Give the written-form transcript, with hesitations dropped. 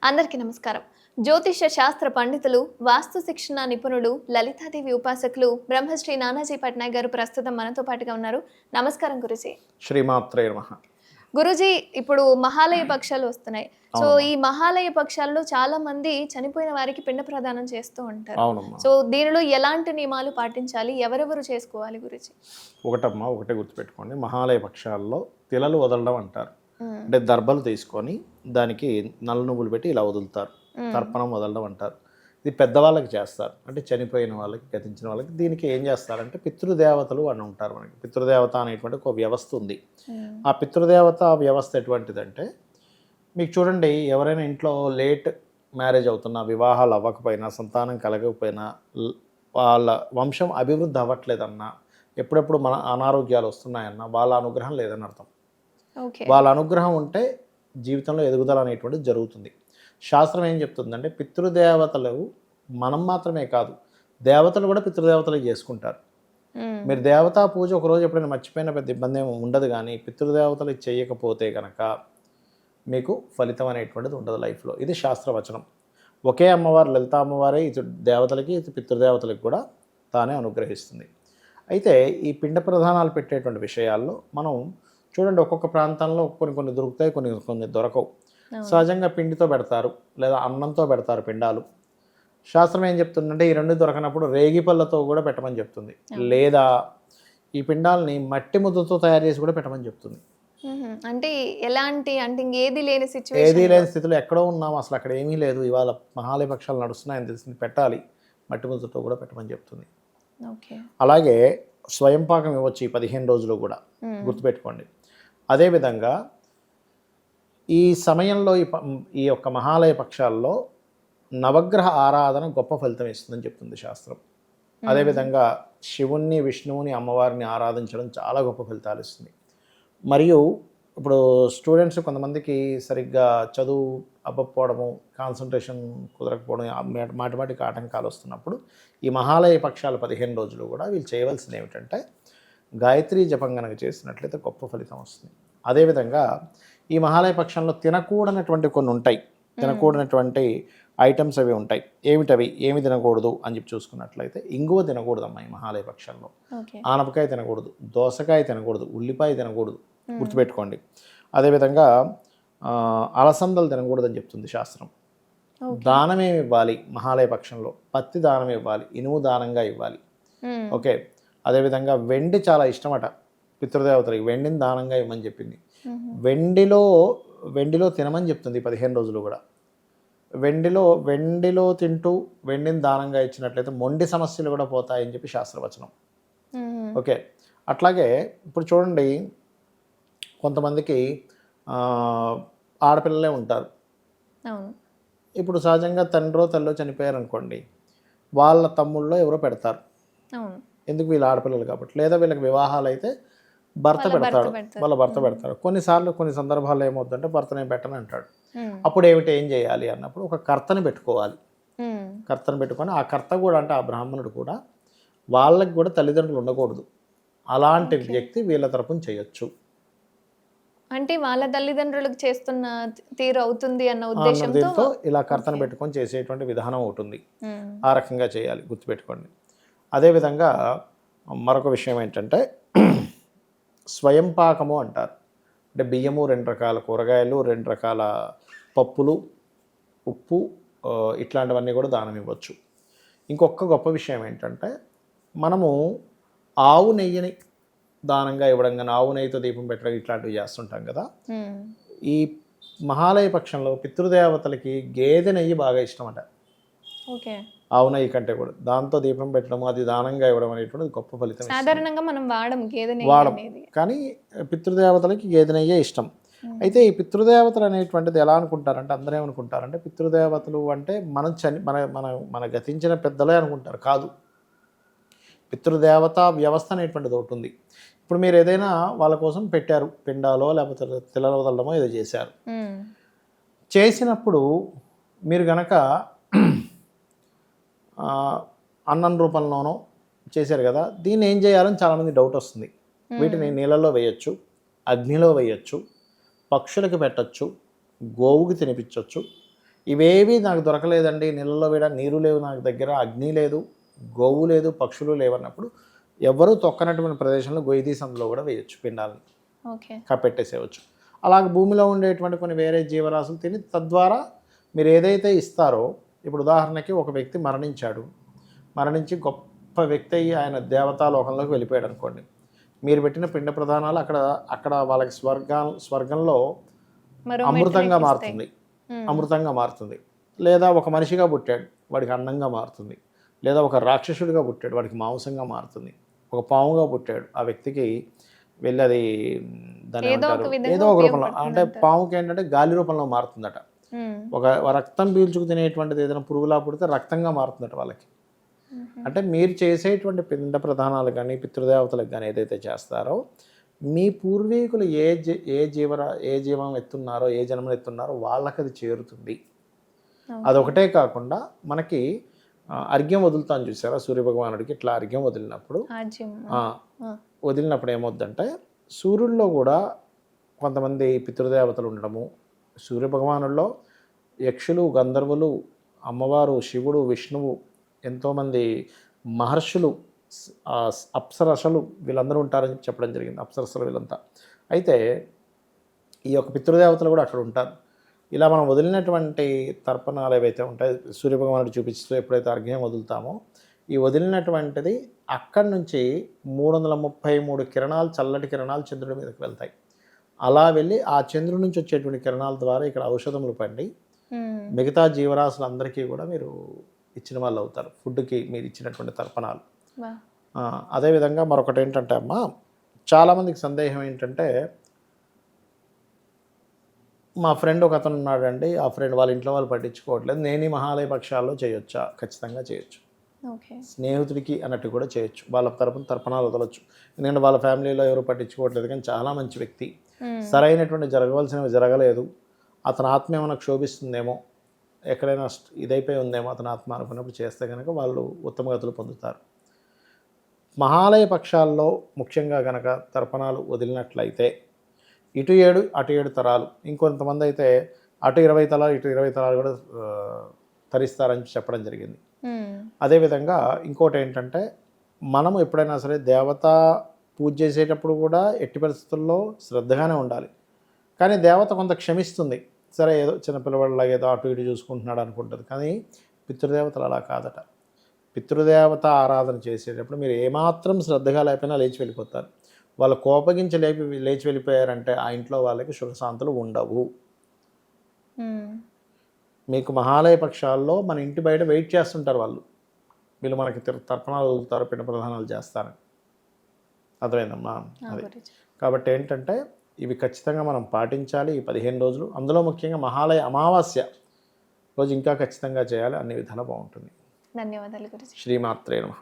అందరికీ నమస్కారం. జ్యోతిష శాస్త్ర పండితులు, వాస్తు శిక్షణ నిపుణులు, లలితాదేవి ఉపాసకులు బ్రహ్మశ్రీ నానాజీ పట్నాయక్ గారు ప్రస్తుతం మనతో పాటుగా ఉన్నారు. నమస్కారం గురూజీ. శ్రీమాత్రే నమః. గురూజీ, ఇప్పుడు మహాలయ పక్షాలు వస్తున్నాయి. సో అవునమ్మా. ఈ మహాలయ పక్షాల్లో చాలా మంది చనిపోయిన వారికి పిండ ప్రదానం చేస్తూ ఉంటారు. అవునమ్మా. సో దీనిలో ఎలాంటి నియమాలు పాటించాలి? ఎవరెవరు చేసుకోవాలి గురూజీ? ఒకటే గుర్తుపెట్టుకోండి. మహాలయ పక్షాల్లో తిలలు వదలడం అంటారు. మ్మ్. అంటే దర్భలు తీసుకొని దానికి నల్ల నువ్వులు పెట్టి ఇలా వదులుతారు. తర్పణం వదలడం అంటారు. ఇది పెద్దవాళ్ళకి చేస్తారు. అంటే చనిపోయిన వాళ్ళకి, గతించిన వాళ్ళకి. దీనికి ఏం చేస్తారంటే పితృదేవతలు అని ఉంటారు. మనకి పితృదేవత అనేటువంటి ఒక వ్యవస్థ ఉంది. ఆ పితృదేవత వ్యవస్థ ఎటువంటిదంటే, మీకు చూడండి, ఎవరైనా ఇంట్లో లేట్ మ్యారేజ్ అవుతున్నా, వివాహాలు అవ్వకపోయినా, సంతానం కలగకపోయినా, వాళ్ళ వంశం అభివృద్ధి అవ్వట్లేదన్నా, ఎప్పుడెప్పుడు మన అనారోగ్యాలు వస్తున్నాయన్నా వాళ్ళ అనుగ్రహం లేదని అర్థం. ఓకే. వాళ్ళ అనుగ్రహం ఉంటే జీవితంలో ఎదుగుదల అనేటువంటిది జరుగుతుంది. శాస్త్రం ఏం చెప్తుందంటే, పితృదేవతలు మనం మాత్రమే కాదు, దేవతలు కూడా పితృదేవతలు చేసుకుంటారు. మీరు దేవతా పూజ ఒకరోజు ఎప్పుడైనా మర్చిపోయిన పెద్ద ఇబ్బంది ఏమి ఉండదు. కానీ పితృదేవతలు చేయకపోతే కనుక మీకు ఫలితం అనేటువంటిది ఉండదు లైఫ్లో. ఇది శాస్త్రవచనం. ఒకే అమ్మవారు, లలిత అమ్మవారే ఇటు దేవతలకి, ఇటు పితృదేవతలకు కూడా తానే అనుగ్రహిస్తుంది. అయితే ఈ పిండ ప్రధానాలు పెట్టేటువంటి విషయాల్లో మనం చూడండి, ఒక్కొక్క ప్రాంతంలో కొన్ని దొరుకుతాయి, కొన్ని దొరకవు. సహజంగా పిండితో పెడతారు, లేదా అన్నంతో పెడతారు పిండాలు. శాస్త్రం ఏం చెప్తుందంటే, ఈ రెండు దొరకనప్పుడు రేగిపళ్ళతో కూడా పెట్టమని చెప్తుంది. లేదా ఈ పిండాలని మట్టి ముద్దతో తయారు చేసి కూడా పెట్టమని చెప్తుంది. అంటే ఎలాంటి, అంటే ఇంకేది లేని ఏదీ సిచ్యువేషన్? లేని స్థితిలో ఎక్కడో ఉన్నాం, అసలు అక్కడ ఏమీ లేదు, ఇవాళ మహాలయ పక్షాలు నడుస్తున్నాయని తెలిసింది, పెట్టాలి, మట్టి ముద్దతో కూడా పెట్టమని చెప్తుంది. ఓకే. అలాగే స్వయం పాకం ఇవ్వచ్చు ఈ 15 రోజులు కూడా, గుర్తుపెట్టుకోండి. అదేవిధంగా ఈ సమయంలో ఈ యొక్క మహాలయ పక్షాల్లో నవగ్రహ ఆరాధన గొప్ప ఫలితం ఇస్తుందని చెప్తుంది శాస్త్రం. అదేవిధంగా శివుణ్ణి, విష్ణువుని, అమ్మవారిని ఆరాధించడం చాలా గొప్ప ఫలితాలు ఇస్తుంది. మరియు ఇప్పుడు స్టూడెంట్స్ కొంతమందికి సరిగ్గా చదువు అవ్వకపోవడము, కాన్సన్ట్రేషన్ కుదరకపోవడం, మాటిమాటికి ఆటంకాలు వస్తున్నప్పుడు ఈ మహాలయ పక్షాలు 15 రోజులు కూడా వీళ్ళు చేయవలసింది ఏమిటంటే, గాయత్రీ జపం కనుక చేసినట్లయితే గొప్ప ఫలితం వస్తుంది. అదేవిధంగా ఈ మహాలయ పక్షంలో తినకూడనటువంటి కొన్ని ఉంటాయి. తినకూడనటువంటి ఐటమ్స్ అవి ఉంటాయి. ఏమిటవి, ఏమి తినకూడదు అని చెప్పి చూసుకున్నట్లయితే, ఇంగువ తినకూడదమ్మా ఈ మహాలయ పక్షంలో. ఆనపకాయ తినకూడదు, దోసకాయ తినకూడదు, ఉల్లిపాయ తినకూడదు, గుర్తుపెట్టుకోండి. అదేవిధంగా అలసందలు తినకూడదని చెప్తుంది శాస్త్రం. దానమేమి ఇవ్వాలి మహాలయ పక్షంలో? పత్తి దానం ఇవ్వాలి, ఇనుము దానంగా ఇవ్వాలి. ఓకే. అదేవిధంగా వెండి చాలా ఇష్టమట పితృదేవతలకి, వెండిని దానంగా ఇవ్వమని చెప్పింది. వెండిలో తినమని చెప్తుంది 15 రోజులు కూడా. వెండిలో తింటూ వెండిని దానంగా ఇచ్చినట్లయితే మొండి సమస్యలు కూడా పోతాయని చెప్పి శాస్త్రవచనం. ఓకే. అట్లాగే ఇప్పుడు చూడండి, కొంతమందికి ఆడపిల్లలే ఉంటారు. ఇప్పుడు సహజంగా తండ్రో తల్లో చనిపోయారనుకోండి, వాళ్ళ తమ్ముళ్ళో ఎవరో పెడతారు. ఎందుకు? వీళ్ళ ఆడపిల్లలు కాబట్టి. లేదా వీళ్ళకి వివాహాలు అయితే భర్త పెడతాడు, వాళ్ళ భర్త పెడతాడు. కొన్ని సందర్భాల్లో ఏమవుతుందంటే, భర్తనే పెట్టని అంటాడు. అప్పుడు ఏం చేయాలి అన్నప్పుడు ఒక కర్తని పెట్టుకోవాలి. కర్తను పెట్టుకొని ఆ కర్త కూడా, అంటే ఆ బ్రాహ్మణుడు కూడా, వాళ్ళకి కూడా తల్లిదండ్రులు ఉండకూడదు. అలాంటి వ్యక్తి వీళ్ళ తరపున చేయొచ్చు. అంటే వాళ్ళ తల్లిదండ్రులకు చేస్తున్న తీరు అవుతుంది అన్న ఉద్దేశంతో ఇలా కర్తను పెట్టుకొని చేసేటువంటి విధానం ఉంటుంది. ఆ రకంగా చేయాలి, గుర్తుపెట్టుకోండి. అదేవిధంగా మరొక విషయం ఏంటంటే, స్వయం పాకము అంటారు. అంటే బియ్యము, 2 రకాల కూరగాయలు, 2 రకాల పప్పులు, ఉప్పు, ఇట్లాంటివన్నీ కూడా దానం ఇవ్వచ్చు. ఇంకొక గొప్ప విషయం ఏంటంటే, మనము ఆవు నెయ్యిని దానంగా ఇవ్వడం, కానీ ఆవు నెయ్యితో దీపం పెట్టడం, ఇట్లాంటివి చేస్తుంటాం కదా. ఈ మహాలయ పక్షంలో పితృదేవతలకి గేదె నెయ్యి బాగా ఇష్టమట. ఓకే. ఆవు నెయ్యి కంటే కూడా దాంతో దీపం పెట్టడం, అది దానంగా ఇవ్వడం అనేటువంటిది గొప్ప ఫలితం. సాధారణంగా మనం వాడం, కానీ పితృదేవతలకి గేదె నెయ్యే ఇష్టం. అయితే ఈ పితృదేవతలు అనేటువంటిది ఎలా అనుకుంటారంటే, అందరూ ఏమనుకుంటారంటే, పితృదేవతలు అంటే మన గతించిన పెద్దలే అనుకుంటారు. కాదు, పితృదేవత వ్యవస్థ అనేటువంటిది ఒకటి ఉంది. ఇప్పుడు మీరు ఏదైనా వాళ్ళ కోసం పెట్టారు, పిండాలో లేకపోతే తిలలు వదలడమో ఏదో చేశారు. చేసినప్పుడు మీరు గనక అన్నం రూపంలోనో చేశారు కదా, దీన్ని ఏం చేయాలని చాలామంది డౌట్ వస్తుంది. వీటిని నీళ్ళలో వేయచ్చు, అగ్నిలో వేయచ్చు, పక్షులకి పెట్టచ్చు, గోవుకి తినిపించవచ్చు, ఇవేవి నాకు దొరకలేదండి, నీళ్ళలో వేడ నీరు లేవు, నాకు దగ్గర అగ్ని లేదు, గోవు లేదు, పక్షులు లేవన్నప్పుడు ఎవరు తొక్కనటువంటి ప్రదేశంలో గొయ్యి తీసి అందులో కూడా వేయచ్చు పిండాలని, ఓకే. కప్పెట్టేసేయచ్చు. అలాగే భూమిలో ఉండేటువంటి కొన్ని వేరే జీవరాశులు తిని తద్వారా మీరు ఏదైతే ఇస్తారో, ఇప్పుడు ఉదాహరణకి ఒక వ్యక్తి మరణించి గొప్ప వ్యక్తి అయ్యి ఆయన దేవతాలోకంలోకి వెళ్ళిపోయాడు అనుకోండి, మీరు పెట్టిన పిండ ప్రధానాలు అక్కడ వాళ్ళకి స్వర్గంలో మరో అమృతంగా మెట్టునెక్కిస్తాయి. మారుతుంది, అమృతంగా మారుతుంది. లేదా ఒక మనిషిగా పుట్టాడు, వాడికి అన్నంగా మారుతుంది. లేదా ఒక రాక్షసుడిగా పుట్టాడు, వాడికి మాంసంగా మారుతుంది. ఒక పాముగా పుట్టాడు, ఆ వ్యక్తికి వెళ్ళి అది దాన్ని ఏదో ఒక ఏమంటారు, విధంగా ఏదో ఒక రూపంలో, అంటే ఉపయోగపడుతుందంటారు. పాముకి ఏంటంటే గాలి రూపంలో మారుతుందట. ఉమ్. ఒక రక్తం పీల్చుకు తినేటువంటిది ఏదైనా పురుగులా పుడితే రక్తంగా మారుతుందట వాళ్ళకి. అంటే మీరు చేసేటువంటి పిండ ప్రధానాలు కానీ పితృదేవతలకు కానీ ఏదైతే చేస్తారో, మీ పూర్వీకులు ఏ జీవం ఎత్తున్నారో, ఏ జన్మను ఎత్తున్నారో వాళ్ళకి అది చేరుతుంది. అదొకటే కాకుండా మనకి అర్ఘ్యం వదులుతాను చూసారా, సూర్యభగవానుడికి ఇట్లా అర్ఘ్యం వదిలినప్పుడు ఆజ్యం. ఏమవుద్దంటే సూర్యుల్లో కూడా కొంతమంది పితృదేవతలు ఉండడము, సూర్యభగవానుల్లో యక్షులు, గంధర్వులు, అమ్మవారు, శివుడు, విష్ణువు, ఎంతోమంది మహర్షులు, అప్సరసలు వీళ్ళందరూ ఉంటారని చెప్పడం జరిగింది. అప్సరసలు వీళ్ళంతా. అయితే ఈ యొక్క పితృదేవతలు కూడా అక్కడ ఉంటారు. ఇలా మనం వదిలినటువంటి తర్పణాలు ఏవైతే ఉంటాయో, సూర్యభగవానుడు చూపిస్తూ ఎప్పుడైతే అర్ఘ్యం వదులుతామో, ఈ వదిలినటువంటిది అక్కడి నుంచి 333 కిరణాలు, చల్లటి కిరణాలు చంద్రుడి మీదకి వెళ్తాయి. అలా వెళ్ళి ఆ చంద్రుడి నుంచి వచ్చేటువంటి కిరణాల ద్వారా ఇక్కడ ఔషధములు పండి మిగతా జీవరాశులందరికీ కూడా మీరు ఇచ్చిన వాళ్ళు అవుతారు, ఫుడ్కి మీరు ఇచ్చినటువంటి తర్పణాలు. అదేవిధంగా మరొకటి ఏంటంటే అమ్మ, చాలామందికి సందేహం ఏంటంటే, మా ఫ్రెండ్ ఒక అతను ఉన్నాడండి, ఆ ఫ్రెండ్ వాళ్ళ ఇంట్లో వాళ్ళు పట్టించుకోవట్లేదు, నేను ఈ మహాలయ పక్షాల్లో చేయొచ్చా? ఖచ్చితంగా చేయొచ్చు. స్నేహితుడికి అన్నట్టు కూడా చేయొచ్చు, వాళ్ళ తరపున తర్పణాలు వదలొచ్చు. ఎందుకంటే వాళ్ళ ఫ్యామిలీలో ఎవరు పట్టించుకోవట్లేదు, కానీ చాలా మంచి వ్యక్తి, సరైనటువంటి జరగవలసినవి జరగలేదు, అతని ఆత్మ ఏమైనా క్షోభిస్తుందేమో, ఎక్కడైనా ఇదైపోయి ఉందేమో అతని ఆత్మ అనుకున్నప్పుడు చేస్తే కనుక వాళ్ళు ఉత్తమ గతులు పొందుతారు. మహాలయ పక్షాల్లో ముఖ్యంగా కనుక తర్పణాలు వదిలినట్లయితే ఇటు 7 అటు 7 తరాలు, ఇంకొంతమంది అయితే అటు 20 తరాలు ఇటు 20 తరాలు కూడా తరిస్తారని చెప్పడం జరిగింది. అదేవిధంగా ఇంకోటి ఏంటంటే, మనము ఎప్పుడైనా సరే దేవత పూజ చేసేటప్పుడు కూడా ఎట్టి పరిస్థితుల్లో శ్రద్ధగానే ఉండాలి. కానీ దేవత కొంత క్షమిస్తుంది, సరే ఏదో చిన్నపిల్లవాళ్ళలాగా ఏదో అటు ఇటు చూసుకుంటున్నాడు అనుకుంటుంది. కానీ పితృదేవతలు అలా కాదట. పితృదేవత ఆరాధన చేసేటప్పుడు మీరు ఏమాత్రం శ్రద్ధగా లేకపోయినా లేచి వెళ్ళిపోతారు. వాళ్ళు కోపగించి లేచి వెళ్ళిపోయారంటే ఆ ఇంట్లో వాళ్ళకి సుఖశాంతులు ఉండవు. మీకు మహాలయ పక్షాల్లో మన ఇంటి బయట వెయిట్ చేస్తుంటారు వాళ్ళు, వీళ్ళు మనకి తర్పణాలు వదులుతారు, పిండ ప్రధానాలు చేస్తారు. అర్థమైందమ్మా? అది కాబట్టి ఏంటంటే ఇవి ఖచ్చితంగా మనం పాటించాలి ఈ 15 రోజులు. అందులో ముఖ్యంగా మహాలయ అమావాస్య రోజు ఇంకా ఖచ్చితంగా చేయాలి, అన్ని విధాలు బాగుంటుంది. ధన్యవాదాలు గురుజీ. శ్రీమాత్రే నమః.